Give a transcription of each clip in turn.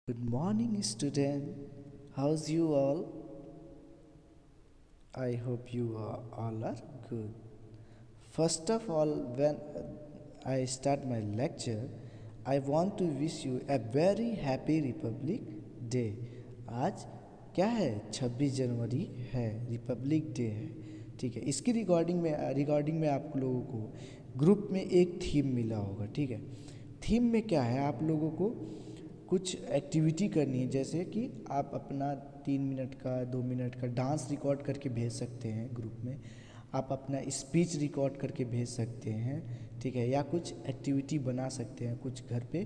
Good morning, student. How's you all? I hope you all are good. First of all, when I start my lecture, I want to wish you a very happy Republic Day. आज क्या है 26 जनवरी है, Republic day है। ठीक है, इसकी recording में आप लोगों को ग्रुप में एक थीम मिला होगा। ठीक है, थीम में क्या है, आप लोगों को कुछ एक्टिविटी करनी है, जैसे कि आप अपना 3 मिनट का 2 मिनट का डांस रिकॉर्ड करके भेज सकते हैं ग्रुप में। आप अपना स्पीच रिकॉर्ड करके भेज सकते हैं। ठीक है, या कुछ एक्टिविटी बना सकते हैं, कुछ घर पे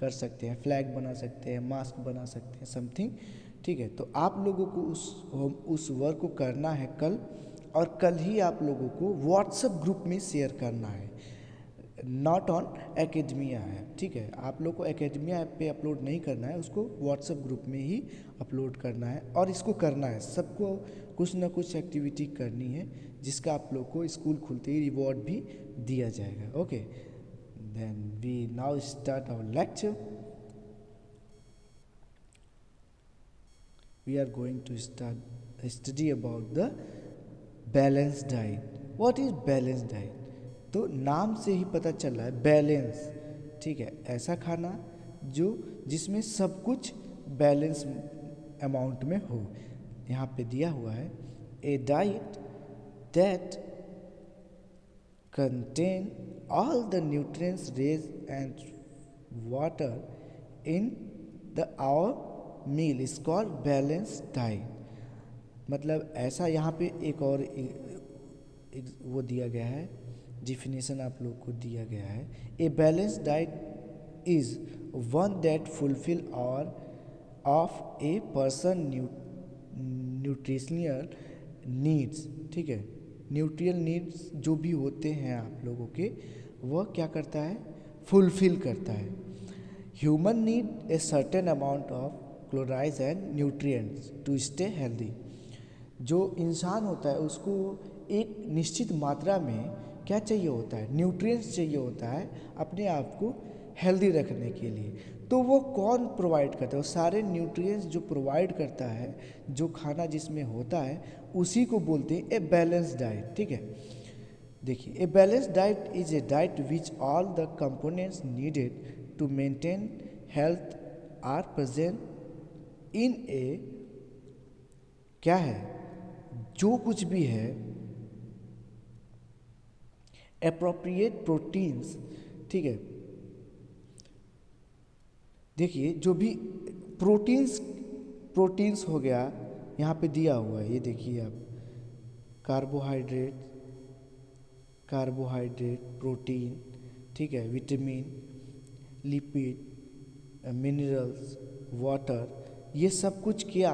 कर सकते हैं, फ्लैग बना सकते हैं, मास्क बना सकते हैं, समथिंग। ठीक है, तो आप लोगों को उस वर्क को करना है कल, और कल ही आप लोगों को व्हाट्सएप ग्रुप में शेयर करना है, नॉट ऑन एकेडमिया ऐप। ठीक है, आप लोग को एकेडमिया ऐप पे अपलोड नहीं करना है, उसको व्हाट्सएप ग्रुप में ही अपलोड करना है। और इसको करना है, सबको कुछ ना कुछ एक्टिविटी करनी है, जिसका आप लोग को स्कूल खुलते ही रिवॉर्ड भी दिया जाएगा। Okay, then we now start our lecture. We are going to start study about the balance diet. What is balance diet? तो नाम से ही पता चल रहा है बैलेंस। ठीक है, ऐसा खाना जिसमें सब कुछ बैलेंस अमाउंट में हो। यहाँ पे दिया हुआ है, a diet that contain all the nutrients rays and water in the our meal is called balanced diet। मतलब ऐसा यहाँ पे एक और वो दिया गया है, डिफिनेशन आप लोग को दिया गया है। A balanced diet is one that fulfil all of a person nutritional needs. ठीक है, न्यूट्रियल नीड्स जो भी होते हैं आप लोगों के, वह क्या करता है, फुलफिल करता है। Human need a certain amount of chlorides and nutrients to stay healthy. जो इंसान होता है उसको एक निश्चित मात्रा में क्या चाहिए होता है, न्यूट्रिएंट्स चाहिए होता है अपने आप को हेल्दी रखने के लिए। तो वो कौन प्रोवाइड करता है? वो सारे न्यूट्रिएंट्स जो प्रोवाइड करता है, जो खाना जिसमें होता है, उसी को बोलते हैं ए बैलेंस डाइट। ठीक है, देखिए, a balance diet is a diet which all the components needed to maintain health are present in a, क्या है, जो कुछ भी है, एप्रोप्रिएट प्रोटीन्स। ठीक है, देखिए जो भी प्रोटीन्स हो गया, यहाँ पे दिया हुआ है, ये देखिए आप, कार्बोहाइड्रेट, प्रोटीन, ठीक है, विटामिन, लिपिड, मिनरल्स, वाटर, ये सब कुछ क्या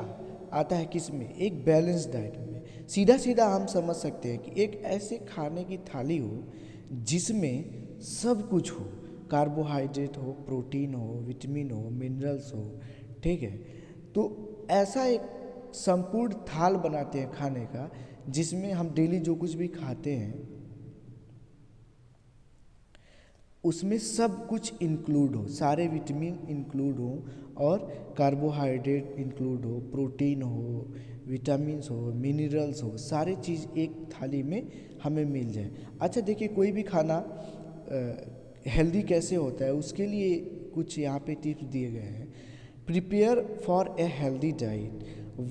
आता है किस में, एक बैलेंस डाइट में। सीधा सीधा हम समझ सकते हैं कि एक ऐसे खाने की थाली हो जिसमें सब कुछ हो, कार्बोहाइड्रेट हो, प्रोटीन हो, विटामिन हो, मिनरल्स हो। ठीक है, तो ऐसा एक संपूर्ण थाल बनाते हैं खाने का, जिसमें हम डेली जो कुछ भी खाते हैं उसमें सब कुछ इंक्लूड हो, सारे विटामिन इंक्लूड हो, और कार्बोहाइड्रेट इंक्लूड हो, प्रोटीन हो, विटामिन्स हो, मिनरल्स हो, सारे चीज़ एक थाली में हमें मिल जाए। अच्छा देखिए, कोई भी खाना हेल्दी कैसे होता है, उसके लिए कुछ यहाँ पे टिप्स दिए गए हैं। Prepare for a healthy diet,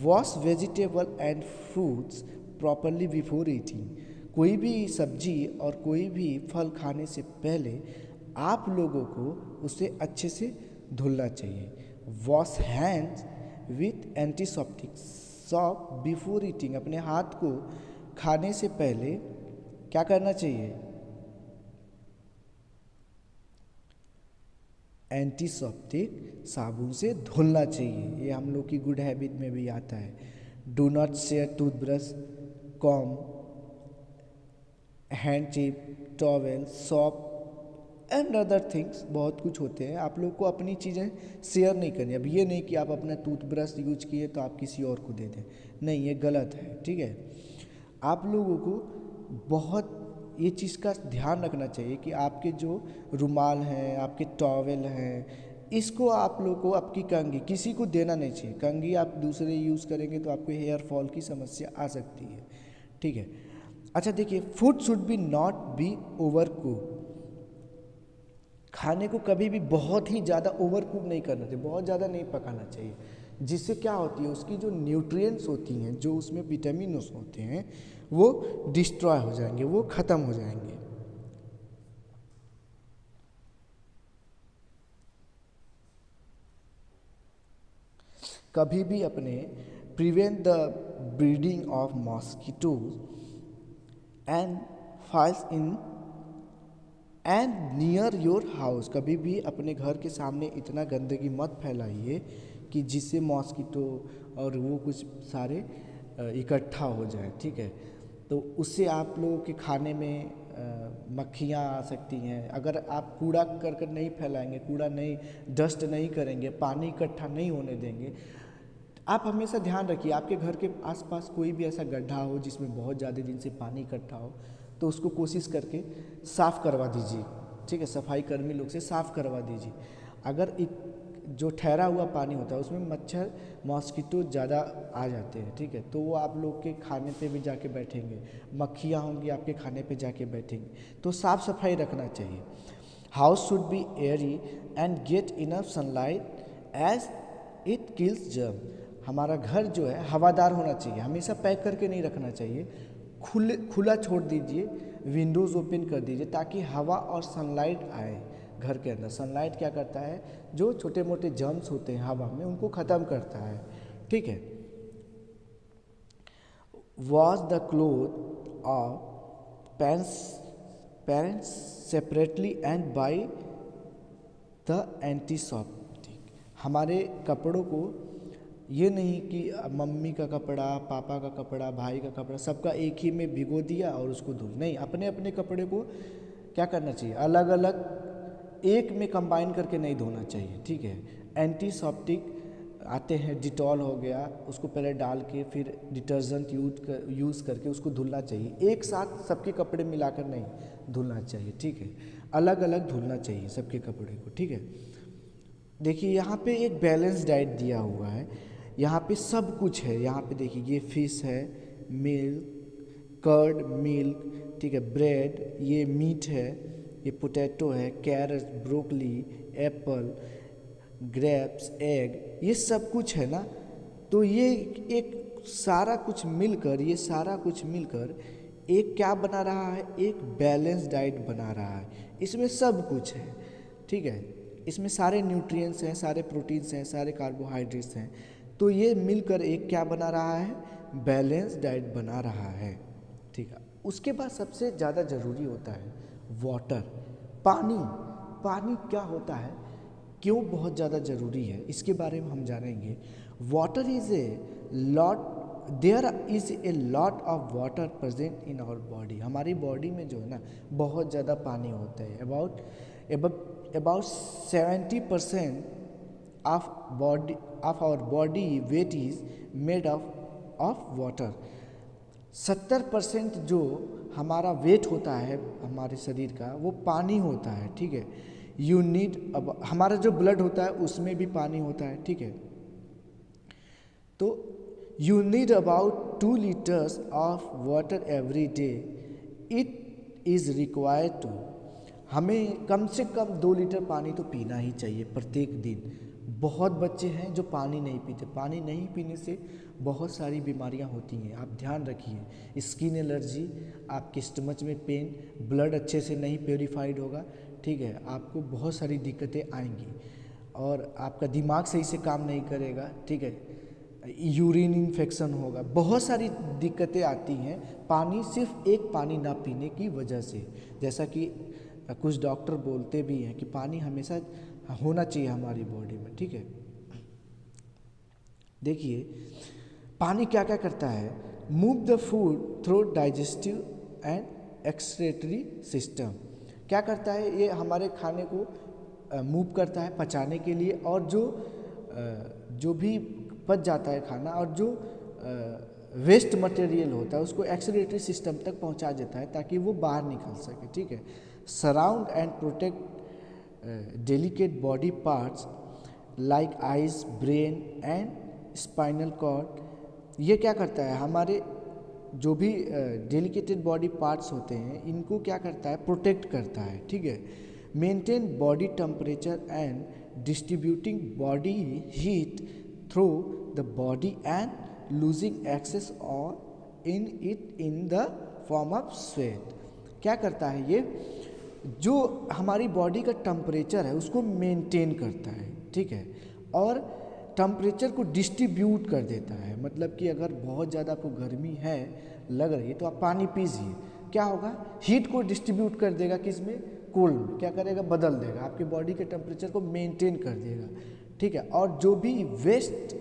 wash vegetable and fruits properly before eating. कोई भी सब्जी और कोई भी फल खाने से पहले आप लोगों को उसे अच्छे से धुलना चाहिए। Wash hands with antiseptic shop before eating. अपने हाथ को खाने से पहले क्या करना चाहिए, एंटीसेप्टिक साबुन से धुलना चाहिए। ये हम लोग की गुड हैबिट में भी आता है। Do not share toothbrush, com, hand chip, towel, shop and other things, बहुत कुछ होते हैं। आप लोग को अपनी चीज़ें शेयर नहीं करनी। अब ये नहीं कि आप अपना टूथब्रश यूज किए तो आप किसी और को दे दें, नहीं, ये गलत है। ठीक है, आप लोगों को बहुत ये चीज़ का ध्यान रखना चाहिए कि आपके जो रुमाल हैं, आपके टॉवेल हैं, इसको आप लोग को आपकी कंघी किसी को देना नहीं चाहिए। कंघी आप दूसरे यूज़ करेंगे तो आपको हेयर फॉल की समस्या आ सकती है, ठीक है। अच्छा देखिए, food should be not be over cook. खाने को कभी भी बहुत ही ज़्यादा ओवर कुक नहीं करना चाहिए, बहुत ज़्यादा नहीं पकाना चाहिए, जिससे क्या होती है उसकी जो न्यूट्रिएंट्स होती हैं, जो उसमें विटामिन्स होते हैं, वो डिस्ट्रॉय हो जाएंगे, वो ख़त्म हो जाएंगे। कभी भी अपने prevent the breeding of mosquitoes and files in and near your house. कभी भी अपने घर के सामने इतना गंदगी मत फैलाइए कि जिससे मॉस्किटो और वो कुछ सारे इकट्ठा हो जाए, ठीक है। तो उससे आप लोगों के खाने में मक्खियाँ आ सकती हैं। अगर आप कूड़ा करकट नहीं फैलाएंगे, कूड़ा नहीं डस्ट नहीं करेंगे, पानी इकट्ठा नहीं होने देंगे। आप हमेशा ध्यान रखिए आपके घर के आसपास कोई भी ऐसा गड्ढा हो जिसमें बहुत ज़्यादा दिन से पानी इकट्ठा हो, तो उसको कोशिश करके साफ़ करवा दीजिए, ठीक है। सफाई कर्मी लोग से साफ़ करवा दीजिए। अगर एक जो ठहरा हुआ पानी होता है उसमें मच्छर मॉस्किटो ज़्यादा आ जाते हैं, ठीक है, तो वो आप लोग के खाने पे भी जाके बैठेंगे, मक्खियाँ होंगी आपके खाने पे जाके बैठेंगी, तो साफ़ सफाई रखना चाहिए। House should be airy and get enough sunlight as it kills germ. हमारा घर जो है हवादार होना चाहिए, हमेशा पैक करके नहीं रखना चाहिए, खुला छोड़ दीजिए, विंडोज़ ओपन कर दीजिए ताकि हवा और सनलाइट आए घर के अंदर। सनलाइट क्या करता है, जो छोटे मोटे जर्म्स होते हैं हवा में उनको ख़त्म करता है, ठीक है। Wash the cloth of parents separately and by the antiseptic. हमारे कपड़ों को ये नहीं कि मम्मी का कपड़ा, पापा का कपड़ा, भाई का कपड़ा सबका एक ही में भिगो दिया और उसको धुल, नहीं, अपने अपने कपड़े को क्या करना चाहिए, अलग अलग एक में कंबाइन करके नहीं धोना चाहिए, ठीक है। एंटीसेप्टिक आते हैं, डिटॉल हो गया, उसको पहले डाल के फिर डिटर्जेंट यूज़ करके उसको धुलना चाहिए। एक साथ सबके कपड़े मिलाकर नहीं धुलना चाहिए, ठीक है, अलग अलग धुलना चाहिए सबके कपड़े को, ठीक है। देखिए यहाँ पे एक बैलेंस डाइट दिया हुआ है, यहाँ पे सब कुछ है। यहाँ पे देखिए ये फिश है, मिल्क, कर्ड मिल्क, ठीक है, ब्रेड, ये मीट है, ये पोटैटो है, carrot, broccoli, apple, grapes, egg, ये सब कुछ है ना। तो ये एक सारा कुछ मिलकर, ये सारा कुछ मिलकर एक क्या बना रहा है, एक बैलेंस डाइट बना रहा है। इसमें सब कुछ है, ठीक है, इसमें सारे न्यूट्रिएंट्स हैं, सारे प्रोटीन्स हैं, सारे कार्बोहाइड्रेट्स हैं। तो ये मिलकर एक क्या बना रहा है, बैलेंस डाइट बना रहा है, ठीक है। उसके बाद सबसे ज़्यादा ज़रूरी होता है वाटर, पानी। पानी क्या होता है, क्यों बहुत ज़्यादा ज़रूरी है, इसके बारे में हम जानेंगे। Water is a lot, there is a lot of water present in our body. हमारी बॉडी में जो है ना बहुत ज़्यादा पानी होता है, about 70% of our body weight is made of water। 70% जो हमारा वेट होता है हमारे शरीर का वो पानी होता है, ठीक है। यू नीड, अब हमारा जो ब्लड होता है उसमें भी पानी होता है, ठीक है। तो you need about 2 liters of water every day, it is required to. हमें कम से कम 2 लीटर पानी तो पीना ही चाहिए प्रत्येक दिन। बहुत बच्चे हैं जो पानी नहीं पीते, पानी नहीं पीने से बहुत सारी बीमारियां होती हैं, आप ध्यान रखिए। स्किन एलर्जी, आपके स्टमच में पेन, ब्लड अच्छे से नहीं प्योरीफाइड होगा, ठीक है, आपको बहुत सारी दिक्कतें आएंगी और आपका दिमाग सही से काम नहीं करेगा, ठीक है, यूरिन इन्फेक्शन होगा, बहुत सारी दिक्कतें आती हैं पानी, सिर्फ एक पानी ना पीने की वजह से। जैसा कि कुछ डॉक्टर बोलते भी हैं कि पानी हमेशा होना चाहिए हमारी बॉडी में, ठीक है। देखिए पानी क्या क्या करता है, move the food through digestive and excretory system. क्या करता है, ये हमारे खाने को मूव करता है पचाने के लिए, और जो भी पच जाता है खाना और जो वेस्ट मटेरियल होता है उसको एक्सक्रीटरी सिस्टम तक पहुंचा देता है ताकि वो बाहर निकल सके, ठीक है। Surround and protect delicate body parts like eyes, brain and spinal cord. ये क्या करता है, हमारे जो भी डेलिकेटेड बॉडी पार्ट्स होते हैं इनको क्या करता है, प्रोटेक्ट करता है, ठीक है। Maintain body temperature and distributing body heat through the body and losing excess और in it in the form of sweat. क्या करता है ये, जो हमारी बॉडी का टेम्परेचर है उसको मेंटेन करता है, ठीक है, और टेम्परेचर को डिस्ट्रीब्यूट कर देता है। मतलब कि अगर बहुत ज़्यादा आपको गर्मी है लग रही है तो आप पानी पीजिए, क्या होगा, हीट को डिस्ट्रीब्यूट कर देगा, किस में, कोल्ड, क्या करेगा, बदल देगा, आपकी बॉडी के टेम्परेचर को मेंटेन कर देगा, ठीक है। और जो भी वेस्ट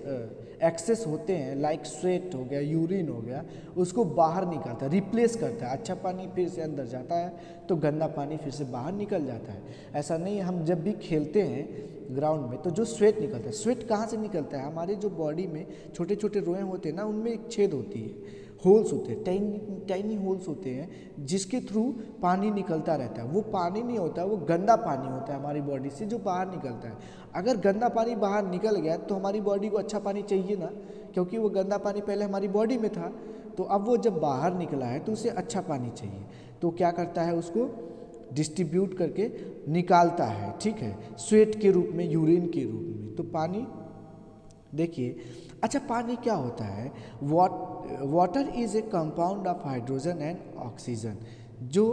एक्सेस होते हैं लाइक स्वेट हो गया, यूरिन हो गया, उसको बाहर निकालता है, रिप्लेस करता है। अच्छा पानी फिर से अंदर जाता है तो गंदा पानी फिर से बाहर निकल जाता है। ऐसा नहीं है, हम जब भी खेलते हैं ग्राउंड में तो जो स्वेट निकलता है, स्वेट कहाँ से निकलता है, हमारे जो बॉडी में छोटे छोटे रोए होते हैं ना, उनमें एक छेद होती है, होल्स होते हैं, टाइनी टाइनी होल्स होते हैं जिसके थ्रू पानी निकलता रहता है। वो पानी नहीं होता, वो गंदा पानी होता है हमारी बॉडी से जो बाहर निकलता है। अगर गंदा पानी बाहर निकल गया तो हमारी बॉडी को अच्छा पानी चाहिए ना, क्योंकि वो गंदा पानी पहले हमारी बॉडी में था, तो अब वो जब बाहर निकला है तो उसे अच्छा पानी चाहिए, तो क्या करता है, उसको डिस्ट्रीब्यूट करके निकालता है, ठीक है, स्वेट के रूप में, यूरिन के रूप में। तो पानी देखिए, अच्छा पानी क्या होता है, water is A compound of hydrogen and oxygen. जो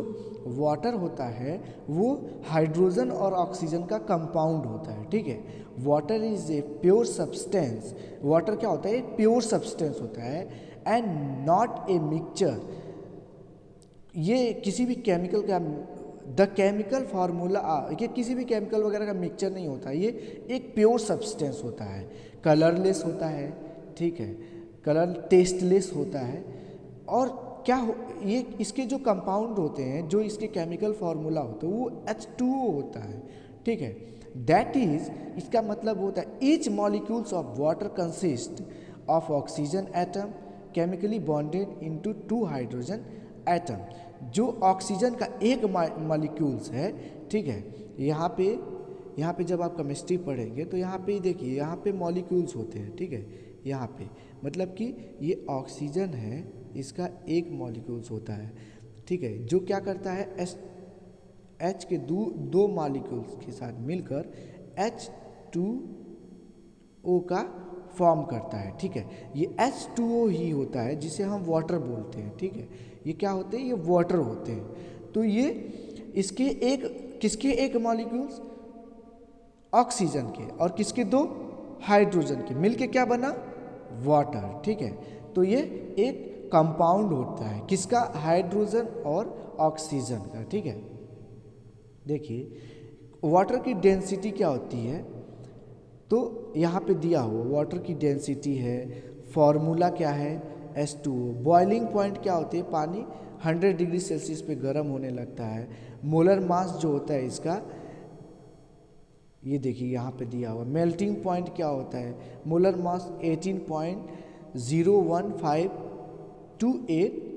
वाटर होता है वो हाइड्रोजन और ऑक्सीजन का कंपाउंड होता है, ठीक है। Water is a pure substance, water क्या होता है, एक प्योर सब्सटेंस होता है, एंड नॉट ए मिक्सचर। ये किसी भी केमिकल का, द केमिकल फार्मूला, ये किसी भी केमिकल वगैरह का मिक्सचर नहीं होता, ये एक प्योर सब्सटेंस होता है, कलरलेस होता है, ठीक है, कलर टेस्टलेस होता है। और क्या हो, ये इसके जो कंपाउंड होते हैं, जो इसके केमिकल फार्मूला होता है वो H2O होता है, ठीक है। दैट इज, इसका मतलब होता है each molecules of water consist of oxygen atom chemically bonded into 2 hydrogen atom. जो ऑक्सीजन का एक मॉलिक्यूल्स है, ठीक है, यहाँ पे जब आप केमिस्ट्री पढ़ेंगे तो यहाँ पे देखिए, यहाँ पे मॉलिक्यूल्स होते हैं, ठीक है, यहाँ पे मतलब कि ये ऑक्सीजन है, इसका एक मॉलिक्यूल्स होता है, ठीक है, जो क्या करता है, H के दो मॉलिक्यूल्स के साथ मिलकर H2O का फॉर्म करता है, ठीक है। ये H2O ही होता है जिसे हम वाटर बोलते हैं, ठीक है। ये क्या होते हैं, ये वाटर होते हैं। तो ये इसके एक, किसके एक मॉलिक्यूल्स, ऑक्सीजन के, और किसके दो, हाइड्रोजन के, मिलके क्या बना, वाटर, ठीक है। तो ये एक कंपाउंड होता है, किसका, हाइड्रोजन और ऑक्सीजन का, ठीक है। देखिए वाटर की डेंसिटी क्या होती है, तो यहाँ पे दिया हुआ वाटर की डेंसिटी है, फॉर्मूला क्या है, H2O। बॉइलिंग पॉइंट क्या होती है, पानी 100 डिग्री सेल्सियस पे गर्म होने लगता है। मोलर मास जो होता है इसका, ये देखिए यहाँ पे दिया हुआ। मेल्टिंग पॉइंट क्या होता है, मोलर मास 18.0158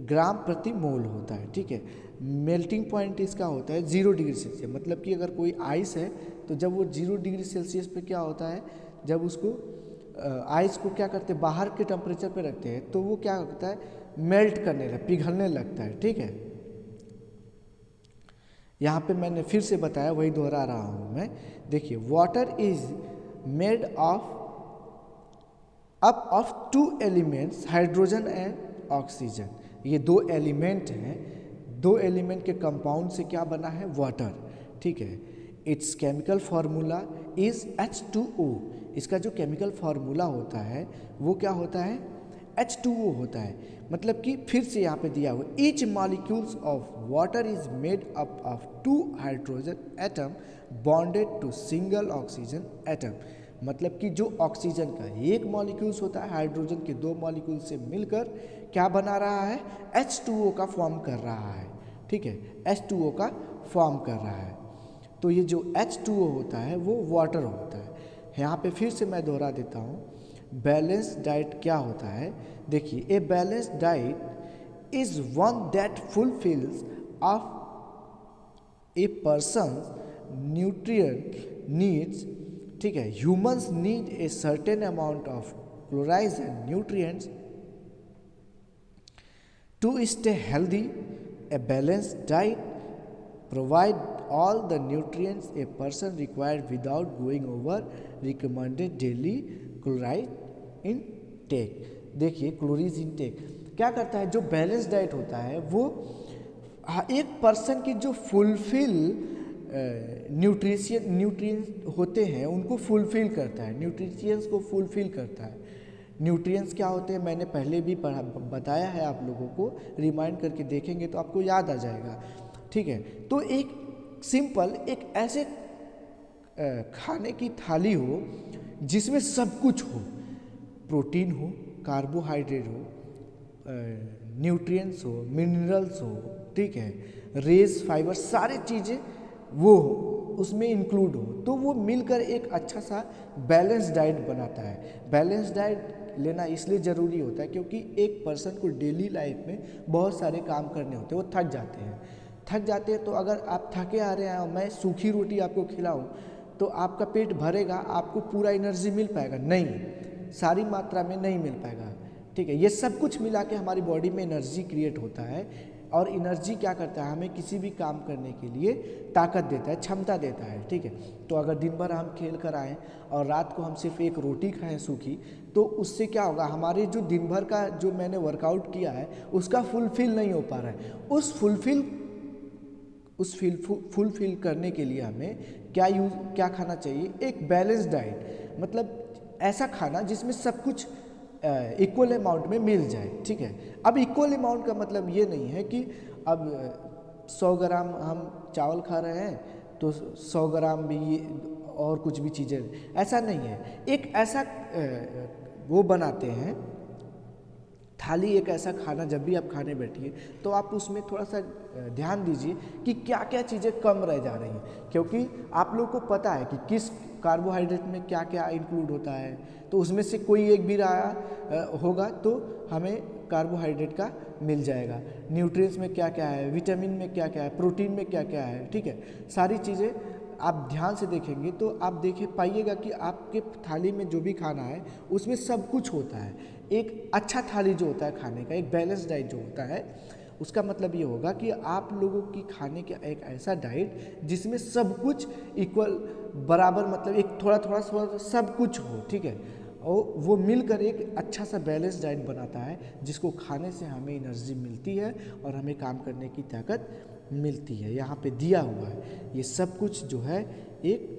ग्राम प्रति मोल होता है, ठीक है। मेल्टिंग पॉइंट इसका होता है 0 डिग्री सेल्सियस, मतलब कि अगर कोई आइस है तो जब वो 0 डिग्री सेल्सियस पे क्या होता है, जब उसको आइस को क्या करते हैं, बाहर के टेम्परेचर पे रखते हैं तो वो क्या होता है, मेल्ट करने लगता, पिघलने लगता है, ठीक है। यहाँ पे मैंने फिर से बताया, वही दोहरा रहा हूँ मैं। देखिए water is made of 2 elements, hydrogen and oxygen. ये 2 एलिमेंट हैं, 2 एलिमेंट के कंपाउंड से क्या बना है, वाटर, ठीक है। It's chemical formula is H2O। इसका जो केमिकल फार्मूला होता है वो क्या होता है, H2O होता है। मतलब कि फिर से यहाँ पे दिया हुआ, each molecules of water is made up of 2 hydrogen atom bonded to single oxygen atom. मतलब कि जो ऑक्सीजन का एक मॉलिक्यूल्स होता है, हाइड्रोजन के 2 मॉलिक्यूल से मिलकर क्या बना रहा है, H2O का फॉर्म कर रहा है, ठीक है, H2O का फॉर्म कर रहा है। तो ये जो H2O होता है वो वाटर होता है। यहाँ पे फिर से मैं दोहरा देता हूँ, बैलेंस डाइट क्या होता है। देखिए a balance diet is one that fulfils of a person nutrient needs, ठीक है, humans need a certain amount of chlorides and nutrients to stay healthy. A balanced diet provide all the nutrients a person required without going over recommended daily chloride intake. देखिए क्लोरीज intake क्या करता है, जो balance diet होता है वो एक person की जो फुलफिल न्यूट्रिएंट्स होते हैं उनको फुलफिल करता है, न्यूट्रिशंस को फुलफिल करता है। न्यूट्रिएंट्स क्या होते हैं मैंने पहले भी बताया है, आप लोगों को रिमाइंड करके देखेंगे तो आपको याद आ जाएगा, ठीक है। तो एक सिंपल एक ऐसे खाने की थाली हो जिसमें सब कुछ हो, प्रोटीन हो, कार्बोहाइड्रेट हो, न्यूट्रिएंट्स हो, मिनरल्स हो, ठीक है, रेस फाइबर, सारी चीज़ें वो उसमें इंक्लूड हो, तो वो मिलकर एक अच्छा सा बैलेंस डाइट बनाता है। बैलेंस डाइट लेना इसलिए ज़रूरी होता है क्योंकि एक पर्सन को डेली लाइफ में बहुत सारे काम करने होते हैं, वो थक जाते हैं। तो अगर आप थके आ रहे हैं और मैं सूखी रोटी आपको खिलाऊं तो आपका पेट भरेगा, आपको पूरा एनर्जी मिल पाएगा? नहीं, सारी मात्रा में नहीं मिल पाएगा, ठीक है। ये सब कुछ मिला के हमारी बॉडी में एनर्जी क्रिएट होता है, और एनर्जी क्या करता है, हमें किसी भी काम करने के लिए ताकत देता है, क्षमता देता है, ठीक है। तो अगर दिन भर हम खेल कर आएँ और रात को हम सिर्फ एक रोटी खाएं सूखी, तो उससे क्या होगा, हमारे जो दिन भर का जो मैंने वर्कआउट किया है उसका फुलफिल नहीं हो पा रहा है। उस फुलफिल करने के लिए हमें क्या खाना चाहिए, एक बैलेंस डाइट, मतलब ऐसा खाना जिसमें सब कुछ इक्वल अमाउंट में मिल जाए, ठीक है। अब इक्वल अमाउंट का मतलब ये नहीं है कि अब 100 ग्राम हम चावल खा रहे हैं तो 100 ग्राम भी और कुछ भी चीज़ें, ऐसा नहीं है। एक ऐसा वो बनाते हैं थाली, एक ऐसा खाना जब भी आप खाने बैठिए तो आप उसमें थोड़ा सा ध्यान दीजिए कि क्या क्या चीज़ें कम रह जा रही हैं, क्योंकि आप लोगों को पता है कि किस कार्बोहाइड्रेट में क्या क्या इंक्लूड होता है, तो उसमें से कोई एक भी रहा होगा तो हमें कार्बोहाइड्रेट का मिल जाएगा। न्यूट्रिएंट्स में क्या क्या है, विटामिन में क्या क्या है, प्रोटीन में क्या क्या है, ठीक है। सारी चीज़ें आप ध्यान से देखेंगे तो आप पाइएगा कि आपके थाली में जो भी खाना है उसमें सब कुछ होता है। एक अच्छा थाली जो होता है खाने का, एक बैलेंस डाइट जो होता है, उसका मतलब ये होगा कि आप लोगों की खाने का एक ऐसा डाइट जिसमें सब कुछ इक्वल बराबर, मतलब एक थोड़ा थोड़ा सब कुछ हो, ठीक है। और वो मिलकर एक अच्छा सा बैलेंस डाइट बनाता है जिसको खाने से हमें एनर्जी मिलती है और हमें काम करने की ताकत मिलती है। यहाँ पे दिया हुआ है ये सब कुछ जो है एक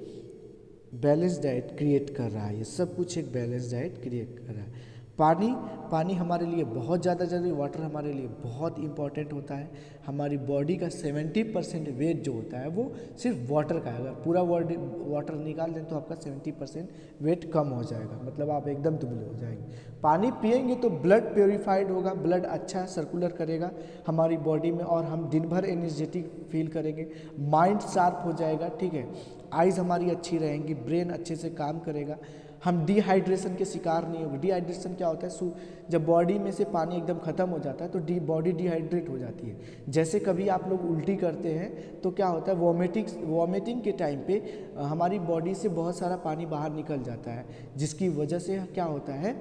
बैलेंस डाइट क्रिएट कर रहा है, ये सब कुछ एक बैलेंस डाइट क्रिएट कर रहा है। पानी हमारे लिए बहुत ज़्यादा जरूरी, वाटर हमारे लिए बहुत इंपॉर्टेंट होता है। हमारी बॉडी का 70% वेट जो होता है वो सिर्फ वाटर का है। अगर पूरा वाटर निकाल दें तो आपका 70% वेट कम हो जाएगा, मतलब आप एकदम दुबले हो जाएंगे। पानी पिएंगे तो ब्लड प्योरीफाइड होगा, ब्लड अच्छा सर्कुलर करेगा हमारी बॉडी में, और हम दिन भर एनर्जेटिक फील करेंगे, माइंड शार्प हो जाएगा, ठीक है। आइज़ हमारी अच्छी रहेंगी, ब्रेन अच्छे से काम करेगा, हम डिहाइड्रेशन के शिकार नहीं होंगे। डिहाइड्रेशन क्या होता है, जब बॉडी में से पानी एकदम ख़त्म हो जाता है तो बॉडी डिहाइड्रेट हो जाती है। जैसे कभी आप लोग उल्टी करते हैं तो क्या होता है, वॉमिटिंग के टाइम पे हमारी बॉडी से बहुत सारा पानी बाहर निकल जाता है, जिसकी वजह से क्या होता है,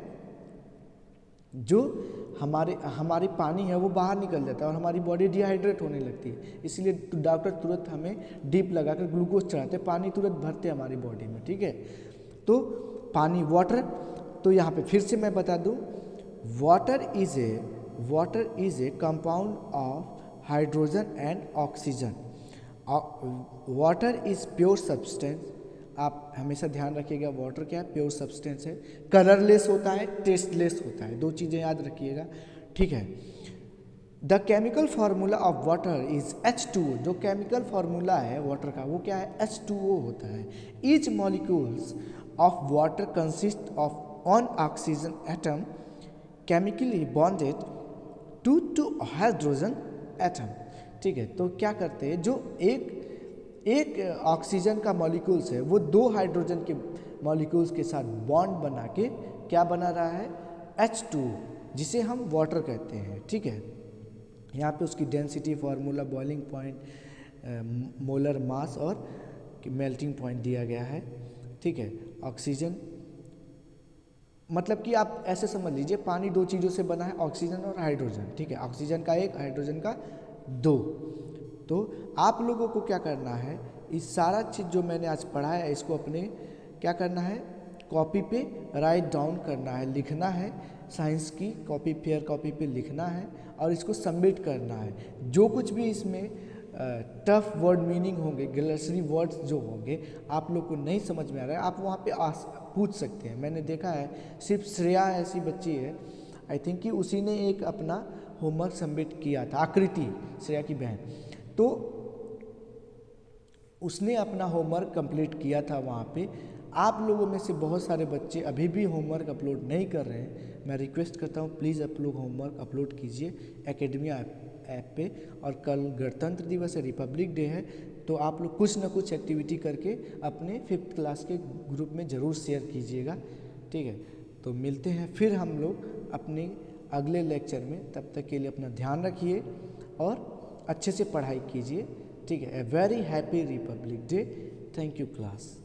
जो हमारे पानी है वो बाहर निकल जाता है और हमारी बॉडी डिहाइड्रेट होने लगती है। इसलिए डॉक्टर तुरंत हमें डीप लगाकर ग्लूकोज चढ़ाते हैं, पानी तुरंत भरते हैं हमारी बॉडी में, ठीक है। तो पानी, वाटर, तो यहाँ पे फिर से मैं बता दूँ, water is a compound of hydrogen and oxygen. Water is pure substance. आप हमेशा ध्यान रखिएगा, वाटर क्या है, प्योर सब्सटेंस है, कलरलेस होता है, टेस्टलेस होता है, दो चीज़ें याद रखिएगा, ठीक है। The chemical formula of water is H2O। जो केमिकल फार्मूला है वाटर का वो क्या है, H2O होता है। Each molecules of water consists of one oxygen atom chemically bonded to two hydrogen atom, ठीक है। तो क्या करते हैं, जो एक ऑक्सीजन का मॉलिक्यूल्स है वो दो हाइड्रोजन के मॉलिक्यूल्स के साथ बॉन्ड बना के क्या बना रहा है, H2O, जिसे हम वाटर कहते हैं, ठीक है। यहाँ पे उसकी density formula, boiling point, molar mass और मेल्टिंग पॉइंट दिया गया है, ठीक है। ऑक्सीजन, मतलब कि आप ऐसे समझ लीजिए पानी दो चीज़ों से बना है, ऑक्सीजन और हाइड्रोजन, ठीक है, ऑक्सीजन का एक, हाइड्रोजन का दो। तो आप लोगों को क्या करना है, इस सारा चीज़ जो मैंने आज पढ़ा है इसको अपने क्या करना है, कॉपी पे राइट डाउन करना है, लिखना है, साइंस की कॉपी, फेयर कॉपी पे लिखना है और इसको सबमिट करना है। जो कुछ भी इसमें टफ वर्ड मीनिंग होंगे, ग्लॉसरी वर्ड्स जो होंगे, आप लोग को नहीं समझ में आ रहा है, आप वहाँ पे पूछ सकते हैं। मैंने देखा है सिर्फ श्रेया ऐसी बच्ची है, आई थिंक कि उसी ने एक अपना होमवर्क सबमिट किया था, आकृति, श्रेया की बहन, तो उसने अपना होमवर्क कंप्लीट किया था वहाँ पे। आप लोगों में से बहुत सारे बच्चे अभी भी होमवर्क अपलोड नहीं कर रहे हैं, मैं रिक्वेस्ट करता हूँ प्लीज़ आप लोग होमवर्क अपलोड कीजिए एकेडमिया ऐप पे। और कल गणतंत्र दिवस है, रिपब्लिक डे है, तो आप लोग कुछ ना कुछ एक्टिविटी करके अपने 5th क्लास के ग्रुप में ज़रूर शेयर कीजिएगा, ठीक है। तो मिलते हैं फिर हम लोग अपने अगले लेक्चर में, तब तक के लिए अपना ध्यान रखिए और अच्छे से पढ़ाई कीजिए, ठीक है। A very happy Republic day, thank you class.